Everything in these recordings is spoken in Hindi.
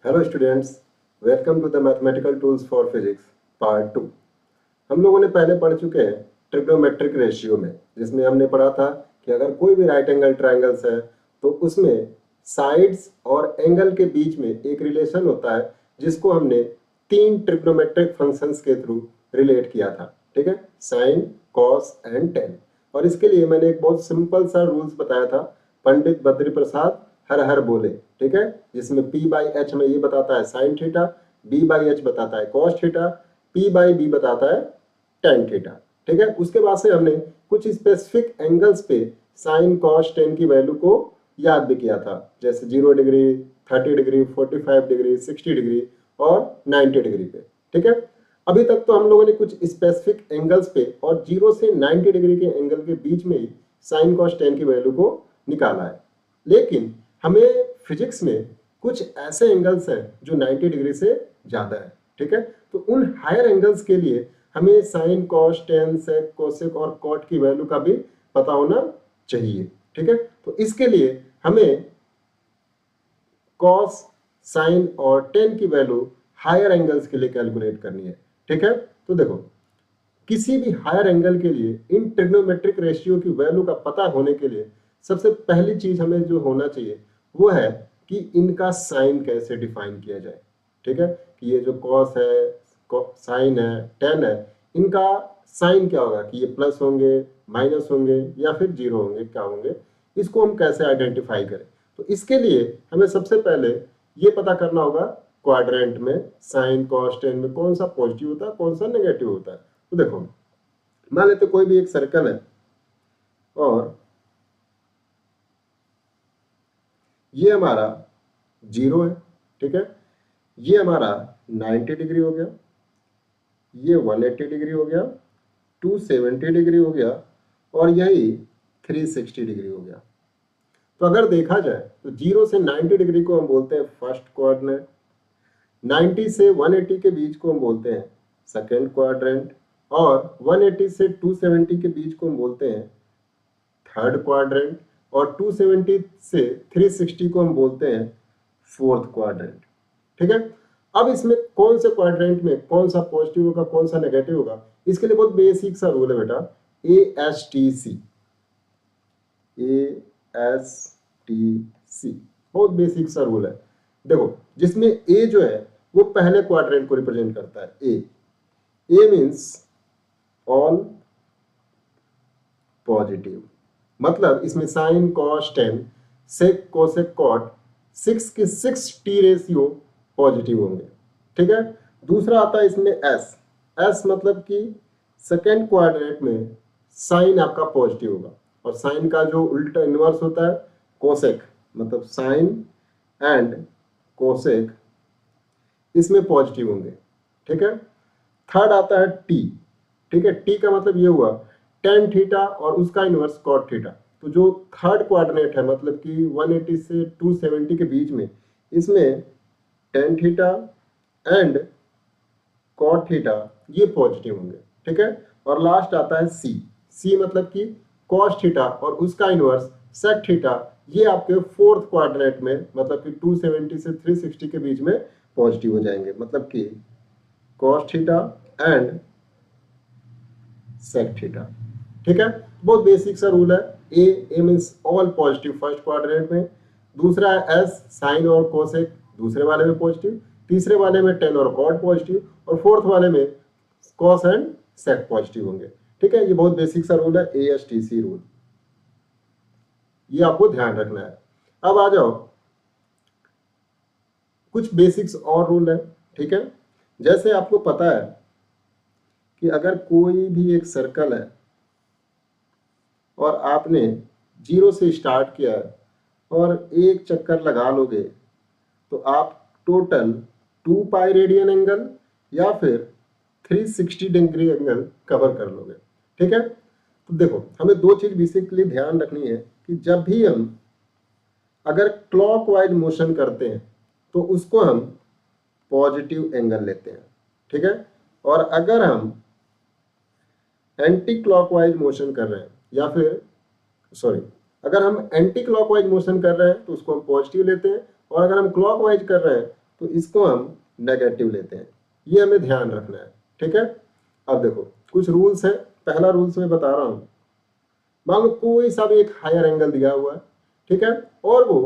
Hello students, welcome to the mathematical tools for physics part 2। हम लोगों ने पहले पढ़ चुके हैं ट्रिग्नोमेट्रिक रेशियो में, जिसमें हमने पढ़ा था कि अगर कोई भी राइट एंगल ट्रायंगल्स है तो उसमें साइड्स और एंगल के बीच में एक रिलेशन होता है जिसको हमने 3 ट्रिग्नोमेट्रिक फंक्शंस के थ्रू रिलेट किया था। ठीक है, साइन, कॉस एंड टेन। और इसके लिए मैंने एक बहुत सिंपल सा रूल्स बताया था, पंडित बद्री प्रसाद हर हर बोले। ठीक है, जिसमें P बाई एच में ये बताता है sine theta, B by H बताता है cos theta, P by B बताता है टेन थीटा। ठीक है, उसके बाद से हमने कुछ स्पेसिफिक एंगल्स पे साइन कॉस टेन की वैल्यू को याद भी किया था, जैसे 0 डिग्री, 30 डिग्री, 45 डिग्री, 60 डिग्री और 90 डिग्री पे। ठीक है, अभी तक तो हम लोगों ने कुछ स्पेसिफिक एंगल्स पे और 0 से 90 डिग्री के एंगल के बीच में ही साइन कॉस टेन की वैल्यू को निकाला है, लेकिन हमें फिजिक्स में कुछ ऐसे एंगल्स हैं जो 90 डिग्री से ज्यादा है। ठीक है, तो उन हायर एंगल्स के लिए हमें sine cos tan sec cosec और कॉट की वैल्यू का भी पता होना चाहिए। ठीक है, तो इसके लिए हमें कॉस, साइन और टेन की वैल्यू हायर एंगल्स के लिए कैलकुलेट करनी है। ठीक है, तो देखो, किसी भी हायर एंगल के लिए इन ट्रिग्नोमेट्रिक रेशियो की वैल्यू का पता होने के लिए सबसे पहली चीज हमें जो होना चाहिए वो है कि इनका साइन कैसे डिफाइन किया जाए। ठीक है, कि ये जो कॉस है, साइन है, टेन है, इनका साइन क्या होगा, कि ये प्लस होंगे, माइनस होंगे या फिर जीरो होंगे, क्या होंगे, इसको हम कैसे आइडेंटिफाई करें। तो इसके लिए हमें सबसे पहले ये पता करना होगा क्वाड्रेंट में साइन कॉस टेन में कौन सा पॉजिटिव होता है, कौन सा नेगेटिव होता है। तो देखो, मान लेते कोई भी एक सर्कल है और ये हमारा 0 है। ठीक है, ये हमारा 90 डिग्री हो गया, ये 180 डिग्री हो गया, 270 डिग्री हो गया और यही 360 डिग्री हो गया। तो अगर देखा जाए तो 0 से 90 डिग्री को हम बोलते हैं फर्स्ट क्वाड्रेंट, 90 से 180 के बीच को हम बोलते हैं सेकेंड क्वाड्रेंट और 180 से 270 के बीच को हम बोलते हैं थर्ड क्वाड्रेंट और 270 से 360 को हम बोलते हैं फोर्थ क्वाड्रेंट। ठीक है, अब इसमें कौन से क्वाड्रेंट में कौन सा पॉजिटिव होगा, कौन सा नेगेटिव होगा, इसके लिए बहुत बेसिक सा रूल है बेटा, ASTC। ASTC बहुत बेसिक सा रूल है। देखो, जिसमें A जो है वो पहले क्वाड्रेंट को रिप्रेजेंट करता है। A मीन्स ऑल पॉजिटिव, मतलब इसमें sine cos tan sec cosec cot 6 के 6 टी रेशियो पॉजिटिव होंगे। ठीक है, दूसरा आता है इसमें S मतलब कि सेकेंड क्वाड्रेंट में साइन आपका पॉजिटिव होगा और साइन का जो उल्टा इनवर्स होता है कोसेक, मतलब साइन एंड कोसेक इसमें पॉजिटिव होंगे। ठीक है, थर्ड आता है T। ठीक है, T का मतलब ये हुआ टेन थीटा और उसका इनवर्स कॉट थीटा। तो जो थर्ड क्वाड्रेंट है, मतलब कि 180 से 270 के बीच में, इसमें tan theta and cot theta ये पॉजिटिव होंगे। ठीक है, और लास्ट आता है C मतलब कि कॉस थीटा और उसका इनवर्स सेक थीटा, ये आपके फोर्थ क्वाड्रेंट में, मतलब कि 270 से 360 के बीच में पॉजिटिव हो जाएंगे, मतलब कि cos theta and sec theta. ठीक है, बहुत बेसिक सा रूल है। A means all positive first quadrant में, दूसरा है S साइन और कोसेक दूसरे वाले में पॉजिटिव, तीसरे वाले में टेन और कॉट पॉजिटिव और फोर्थ वाले में कॉस एंड सेक पॉजिटिव होंगे। ठीक है, ये बहुत बेसिक सा रूल है, ASTC रूल, ये आपको ध्यान रखना है। अब आ जाओ, कुछ बेसिक्स और रूल है। ठीक है, जैसे आपको पता है कि अगर कोई भी एक सर्कल है और आपने 0 से स्टार्ट किया है और एक चक्कर लगा लोगे तो आप टोटल 2 पाई रेडियन एंगल या फिर 360 डिग्री एंगल कवर कर लोगे। ठीक है, तो देखो, हमें दो चीज बेसिकली ध्यान रखनी है कि जब भी हम अगर क्लॉकवाइज मोशन करते हैं तो उसको हम पॉजिटिव एंगल लेते हैं। ठीक है, और अगर हम एंटी क्लॉकवाइज मोशन कर रहे हैं या फिर अगर हम एंटी क्लॉकवाइज मोशन कर रहे हैं तो उसको हम पॉजिटिव लेते हैं, और अगर हम क्लॉकवाइज कर रहे हैं तो इसको हम नेगेटिव लेते हैं, ये हमें ध्यान रखना है। ठीक है, अब देखो कुछ रूल्स है। पहला रूल्स मैं बता रहा हूँ, मान लो कोई सा भी एक हायर एंगल दिया हुआ है, ठीक है, और वो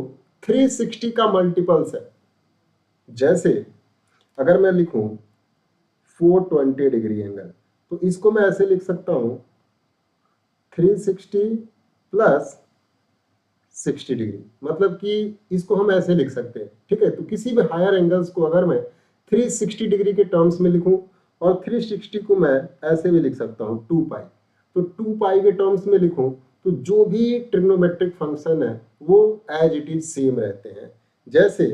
360 का मल्टीपल्स है। जैसे अगर मैं लिखूं 420 डिग्री एंगल, तो इसको मैं ऐसे लिख सकता हूं 360 प्लस 60 डिग्री, मतलब कि इसको हम ऐसे लिख सकते हैं। ठीक है, तो किसी भी हायर एंगल्स को अगर मैं 360 डिग्री के टर्म्स में लिखूं, और 360 को मैं ऐसे भी लिख सकता हूं 2 पाई, तो 2 पाई के टर्म्स में लिखूं तो जो भी ट्रिग्नोमेट्रिक फंक्शन है वो एज इट इज सेम रहते हैं। जैसे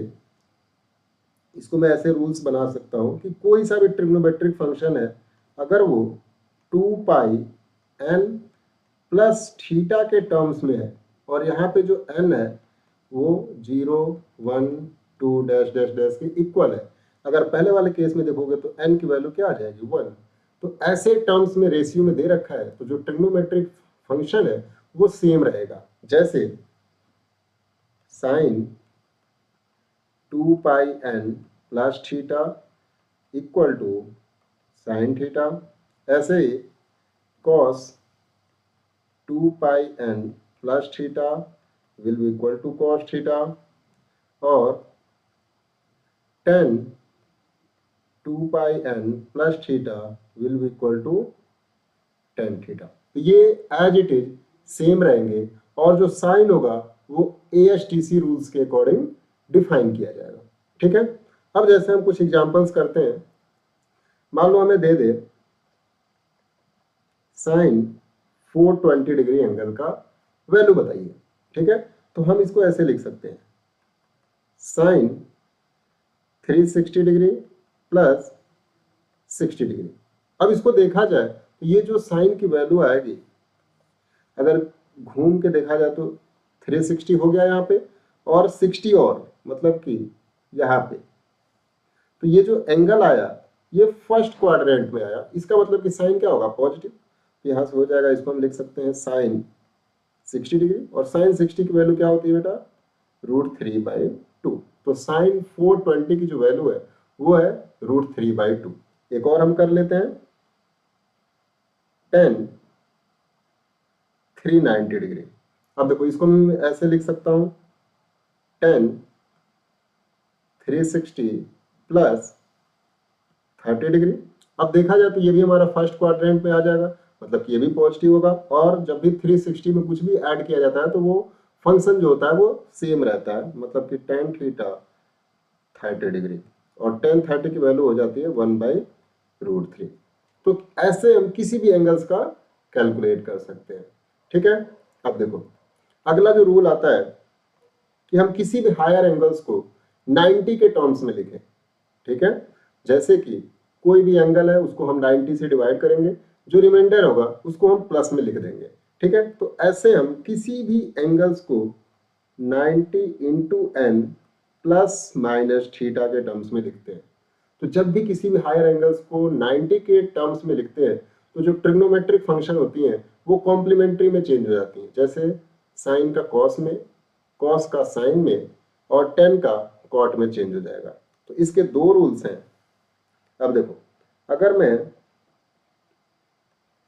इसको मैं ऐसे रूल्स बना सकता हूं कि कोई सा भी ट्रिग्नोमेट्रिक फंक्शन है, अगर वो 2 पाई एन प्लस थीटा के टर्म्स में है, और यहाँ पे जो n है वो 0 1 2 डैश डैश डैश के इक्वल है। अगर पहले वाले केस में देखोगे तो n की वैल्यू क्या आ जाएगी 1। तो ऐसे टर्म्स में रेशियो में दे रखा है, तो जो ट्रिग्नोमेट्रिक फंक्शन है वो सेम रहेगा। जैसे sine 2 pi n plus theta equal to sine theta, ऐसे ही cos 2 pi n plus theta will be equal to cos theta, और tan 2 pi n plus theta will be equal to tan theta. तो ये एज इट इज सेम रहेंगे, और जो साइन होगा वो ASTC रूल्स के अकॉर्डिंग डिफाइन किया जाएगा। ठीक है, अब जैसे हम कुछ एग्जांपल्स करते हैं, मान लो हमें दे दे साइन 420 डिग्री एंगल का वैल्यू बताइए। ठीक है, तो हम इसको ऐसे लिख सकते हैं साइन 360 डिग्री प्लस 60 डिग्री। अब इसको देखा जाए तो ये जो साइन की वैल्यू आएगी, अगर घूम के देखा जाए तो 360 हो गया यहाँ पे, और 60 और मतलब कि यहाँ पे, तो ये जो एंगल आया ये फर्स्ट क्वाड्रेंट में आया, इसका मतलब कि साइन क्या होगा पॉजिटिव। यहाँ से हो जाएगा, इसको हम लिख सकते हैं साइन 60 डिग्री, और साइन 60 की वैल्यू क्या होती है बेटा √3/2। तो साइन 420 की जो वैल्यू है वो है √3/2। एक और हम कर लेते हैं tan 390 डिग्री। अब देखो इसको मैं ऐसे लिख सकता हूं tan 360 प्लस 30 डिग्री। अब देखा जाए तो ये भी हमारा फर्स्ट क्वाड्रेंट में आ जाएगा, मतलब कि ये भी पॉजिटिव होगा, और जब भी 360 में कुछ भी ऐड किया जाता है तो वो फंक्शन जो होता है वो सेम रहता है, मतलब कि tan थीटा 30 डिग्री, और tan 30 की वैल्यू हो जाती है 1/√3। तो ऐसे हम किसी भी एंगल्स का कैलकुलेट कर सकते हैं। ठीक है, अब देखो अगला जो रूल आता है कि हम किसी भी हायर एंगल्स को 90 के टर्म्स में लिखें। ठीक है, जैसे कि कोई भी एंगल है उसको हम 90 से डिवाइड करेंगे, जो रिमाइंडर होगा उसको हम प्लस में लिख देंगे। ठीक है, तो ऐसे हम किसी भी एंगल्स को 90 into n plus minus theta के टर्म्स में लिखते हैं। तो जब भी किसी भी हायर एंगल्स को 90 के टर्म्स में लिखते हैं तो जो ट्रिग्नोमेट्रिक फंक्शन होती हैं वो कॉम्प्लीमेंट्री में चेंज हो जाती हैं। जैसे साइन का कॉस में, कॉस का साइन में, और tan का कॉट में चेंज हो जाएगा। तो इसके दो रूल्स हैं। अब देखो अगर मैं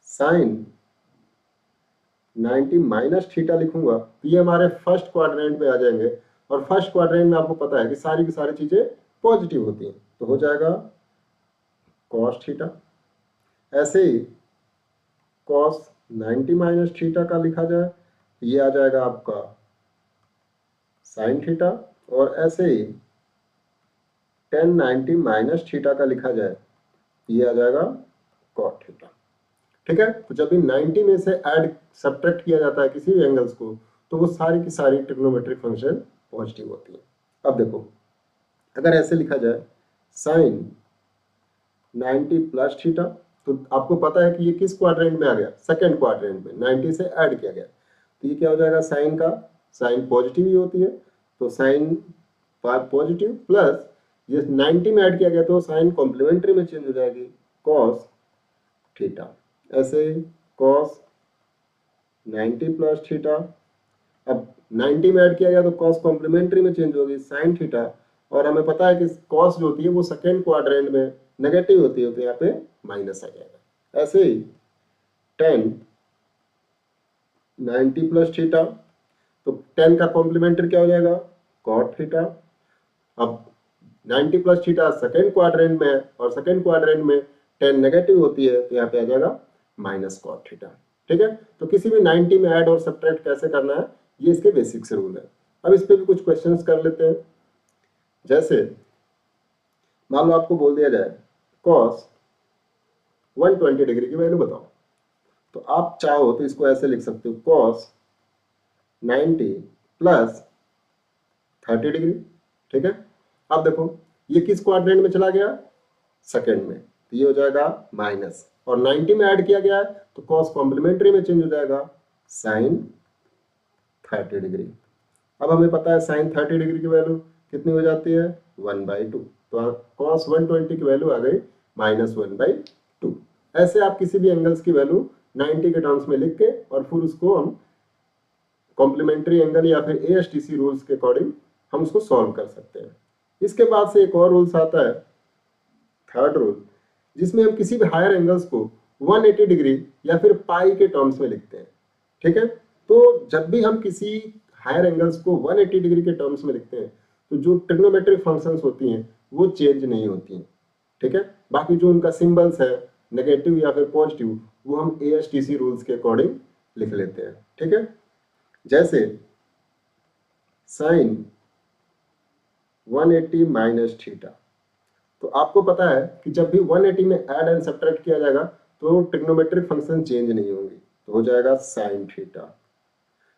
साइन 90 माइनस थीटा लिखूंगा तो ये हमारे फर्स्ट क्वाड्रेंट में आ जाएंगे, और फर्स्ट क्वाड्रेंट में आपको पता है कि सारी की सारी चीजें पॉजिटिव होती हैं, तो हो जाएगा कॉस थीटा। ऐसे ही कॉस 90 माइनस थीटा का लिखा जाए ये आ जाएगा आपका साइन थीटा, और ऐसे ही tan 90 माइनस थीटा का लिखा जाए ये आ जाएगा कॉट थीटा। ठीक है, तो जब भी 90 में से ऐड सब्ट्रैक्ट किया जाता है किसी भी एंगल्स को तो वो सारी की सारी ट्रिग्नोमेट्रिक फंक्शन पॉजिटिव होती है। अब देखो अगर ऐसे लिखा जाए साइन 90 प्लस थीटा, तो आपको पता है कि ये किस क्वाड्रेंट में आ गया, सेकंड क्वाड्रेंट में 90 से ऐड किया गया, तो ये क्या हो जाएगा साइन का, साइन पॉजिटिव ही होती है, तो साइन पॉजिटिव प्लस ये 90 में ऐड किया गया तो साइन कॉम्प्लीमेंट्री में चेंज हो जाएगी कॉस थीटा। ऐसे कॉस 90 प्लस थीटा, अब 90 में ऐड किया गया तो कॉस कॉम्प्लीमेंट्री में चेंज होगी साइन थीटा, और हमें पता है कि कॉस जो होती है वो सेकेंड क्वाड्रेंट में नेगेटिव होती है, तो यहाँ पे माइनस आ जाएगा। ऐसे ही टेन 90 प्लस थीटा, तो 10 का कॉम्प्लीमेंट्री क्या हो जाएगा, कॉट थीटा। अब 90 प्लस थीटा सेकेंड क्वाड्रेंट में है और सेकेंड क्वाड्रेंट में 10 नेगेटिव होती है, तो यहाँ पे आ जाएगा माइनस कॉट थीटा। ठीक है, तो किसी भी 90 में ऐड और सब्ट्रैक्ट कैसे करना है, ये इसके बेसिक्स रूल है। अब इस पे भी कुछ क्वेश्चंस कर लेते हैं। जैसे मान लो आपको बोल दिया जाए कॉस 120 डिग्री की वैल्यू बताओ, तो आप चाहो तो इसको ऐसे लिख सकते हो, कॉस 90 प्लस 30 डिग्री। ठीक है, अब देखो ये किस क्वाड्रेंट में चला गया, सेकेंड में, तो ये हो जाएगा माइनस, और 90 में ऐड किया गया है तो कॉस कॉम्प्लीमेंट्री में चेंज हो जाएगा साइन 30 डिग्री। अब हमें पता है साइन 30 डिग्री की वैल्यू कितनी हो जाती है, 1/2, तो कॉस 120 की वैल्यू आ गई -1/2। ऐसे आप किसी भी एंगल्स की वैल्यू 90 के टर्म्स में लिख के और फिर उसको हम कॉम्प्लीमेंट्री एंगल या फिर एएसटीसी रूल्स के अकॉर्डिंग हम उसको सॉल्व कर सकते हैं। इसके बाद से एक और रूल्स आता है, थर्ड रूल, जिसमें हम किसी भी हायर एंगल्स को 180 डिग्री या फिर पाई के टर्म्स में लिखते हैं। ठीक है, तो जब भी हम किसी हायर एंगल्स को 180 डिग्री के टर्म्स में लिखते हैं तो जो ट्रिग्नोमेट्रिक फंक्शंस होती हैं वो चेंज नहीं होती हैं। ठीक है, बाकी जो उनका सिंबल्स है नेगेटिव या फिर पॉजिटिव वो हम एएसटीसी रूल्स के अकॉर्डिंग लिख लेते हैं। ठीक है, जैसे साइन 180 माइनस थीटा, तो आपको पता है कि जब भी 180 में ऐड एंड सब्ट्रैक्ट किया जाएगा तो ट्रिग्नोमेट्रिक फंक्शन चेंज नहीं होंगे, तो हो जाएगा साइन थीटा।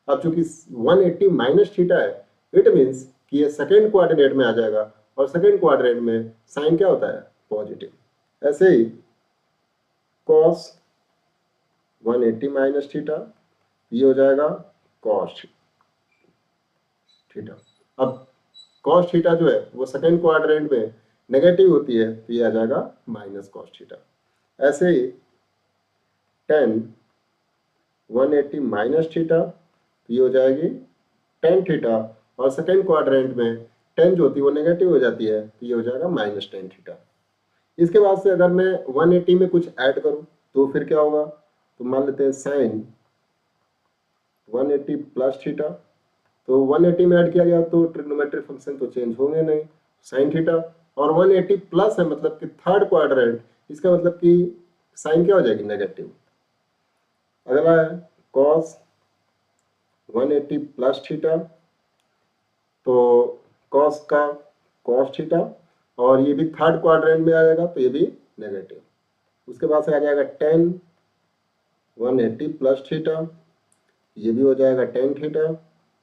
अब चूंकि 180 माइनस थीटा है, इट मीन्स कि ये सेकेंड क्वाड्रेंट में आ जाएगा, और सेकेंड क्वाड्रेंट में साइन क्या होता है, पॉजिटिव। ऐसे ही कॉस 180 माइनस थीटा, ये हो जाएगा कॉस थीटा। अब कॉस थीटा जो है वो सेकेंड क्वाड्रेंट में नेगेटिव होती है, तो ये आ जाएगा माइनस कॉस थीटा। ऐसे ही 10 180 माइनस थीटा, तो ये हो जाएगी टेन थीटा, और सेकेंड क्वाड्रेंट में 10 जो होती है वो नेगेटिव हो जाती है, तो ये हो जाएगा -10 थीटा। इसके बाद से अगर मैं 180 में कुछ ऐड करूं तो फिर क्या होगा, तो मान लेते हैं साइन 180 प्लस थीटा, तो 180 में ऐड किया गया तो ट्रिग्नोमेट्रिक फंक्शन तो चेंज होंगे नहीं, साइन थीटा, और 180 प्लस है मतलब कि थर्ड क्वाड्रेंट, इसका मतलब कि साइन क्या हो जाएगी, नेगेटिव। अगला है कॉस 180 प्लस थीटा, तो कॉस का कॉस थीटा, और ये भी थर्ड क्वाड्रेंट में आ जाएगा तो ये भी नेगेटिव। उसके बाद से आ जाएगा 10 180 प्लस थीटा, ये भी हो जाएगा 10 थीटा,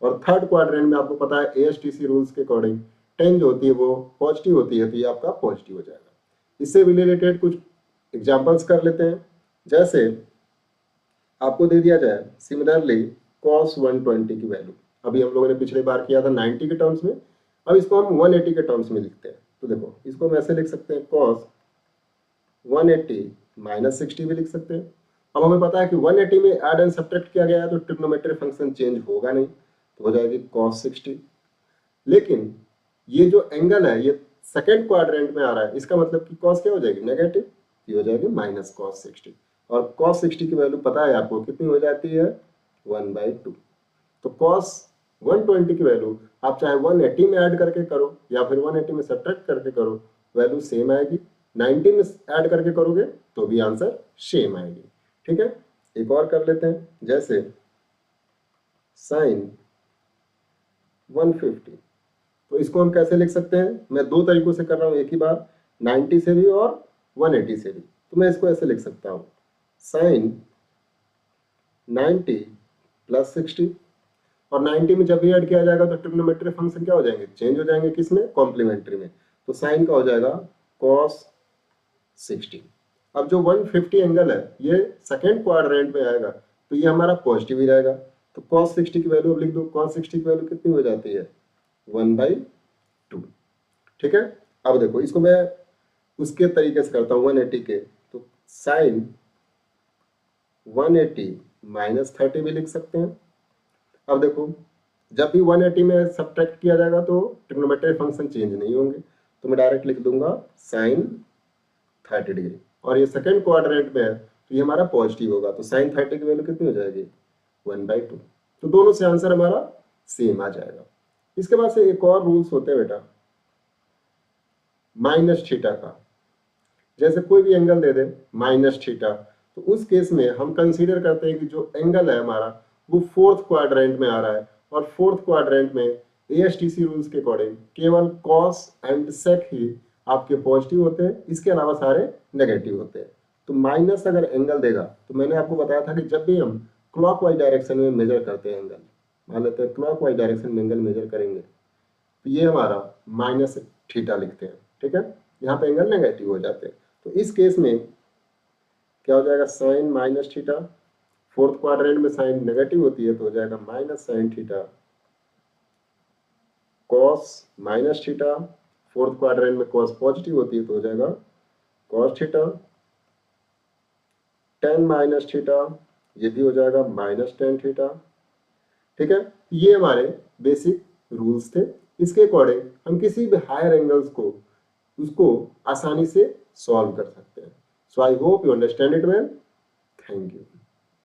और थर्ड क्वाड्रेंट में आपको पता है एएसटीसी रूल्स के अकॉर्डिंग 10 जो होती है वो पॉजिटिव होती है, तो ये आपका पॉजिटिव हो जाएगा। इससे रिलेटेड कुछ एग्जांपल्स कर लेते हैं। जैसे आपको दे दिया जाए सिमिलरली कॉस 120 की वैल्यू, अभी हम लोगों ने पिछले बार किया था 90 के टर्म्स में, अब इसको हम 180 के टर्म्स में लिखते हैं। तो देखो इसको हम ऐसे लिख सकते हैं, कॉस 180 -60 भी लिख सकते हैं। अब हमें पता है कि 180 में ऐड एंड सब्ट्रैक्ट किया गया है तो ट्रिग्नोमेट्रिक फंक्शन चेंज होगा नहीं, तो हो जाएगी cos 60। लेकिन ये जो एंगल है ये सेकेंड क्वाड्रेंट में आ रहा है, इसका मतलब कि cos क्या हो जाएगी, नेगेटिव, ये हो जाएगी -cos 60, और cos 60 की वैल्यू पता है आपको कितनी हो जाती है, 1/2। तो cos 120 की वैल्यू आप चाहे 180 में ऐड करके करो या फिर 180 में सब्ट्रैक्ट करके करो, वैल्यू सेम आएगी। 90 में ऐड करके करोगे तो भी आंसर सेम आएगी। ठीक है, एक और कर लेते हैं। जैसे साइन 150, तो इसको हम कैसे लिख सकते हैं, मैं दो तरीकों से कर रहा हूं एक ही बार, 90 से भी और 180 से भी। तो मैं इसको ऐसे लिख सकता हूं, साइन 90 प्लस 60, और 90 में जब भी ऐड किया जाएगा तो ट्रिग्नोमेट्रिक फंक्शन क्या हो जाएंगे, चेंज हो जाएंगे, किसमें, कॉम्प्लीमेंट्री में, तो साइन का हो जाएगा cos 60। अब जो 150 एंगल है ये सेकेंड क्वाड्रेंट में आएगा तो ये हमारा पॉजिटिव ही रहेगा, तो cos 60 की वैल्यू अब लिख दो, cos 60 की वैल्यू कितनी हो जाती है, 1/2। ठीक है, अब देखो इसको मैं उसके तरीके से करता हूँ 180 के, तो साइन 180 -30 भी लिख सकते हैं। अब देखो जब भी 180 में सब्ट्रैक्ट किया जाएगा तो ट्रिग्नोमेट्रिक फंक्शन चेंज नहीं होंगे, तो मैं डायरेक्ट लिख दूंगा साइन 30 डिग्री। और ये सेकेंड क्वाड्रेंट में है तो ये हमारा पॉजिटिव होगा, तो साइन 30 की वैल्यू कितनी हो जाएगी 1/2। तो दोनों से आंसर हमारा सेम आ जाएगा। इसके बाद से एक और रूल्स होते हैं बेटा माइनस थीटा का। जैसे कोई भी एंगल दे दे माइनस थीटा, तो उस केस में हम कंसीडर करते हैं कि जो एंगल है हमारा वो फोर्थ क्वाड्रेंट में आ रहा है, और फोर्थ क्वाड्रेंट में एएसटीसी रूल्स के अकॉर्डिंग केवल कॉस एंड सेक ही आपके पॉजिटिव होते हैं, इसके अलावा सारे नेगेटिव होते हैं। तो माइनस अगर एंगल देगा, तो मैंने आपको बताया था कि जब भी हम क्लॉकवाइज डायरेक्शन में मेजर करते हैं एंगल, मान लेते हैं क्लॉकवाइज डायरेक्शन में एंगल मेजर करेंगे, तो ये हमारा माइनस थीटा लिखते हैं, ठीक है। यहाँ पे एंगल नेगेटिव हो जाते हैं, तो इस केस में क्या हो जाएगा sine minus theta, fourth quadrant में साइन नेगेटिव होती है तो हो जाएगा minus sine theta, cos minus theta, fourth quadrant में कॉस पॉजिटिव होती है तो हो जाएगा cos theta, tan minus theta, ये भी हो जाएगा माइनस टेन थीटा, ठीक है। ये हमारे बेसिक रूल्स थे, इसके अकॉर्डिंग हम किसी भी हायर एंगल्स को उसको आसानी से सॉल्व कर सकते हैं। So I hope you understand it well. Thank you.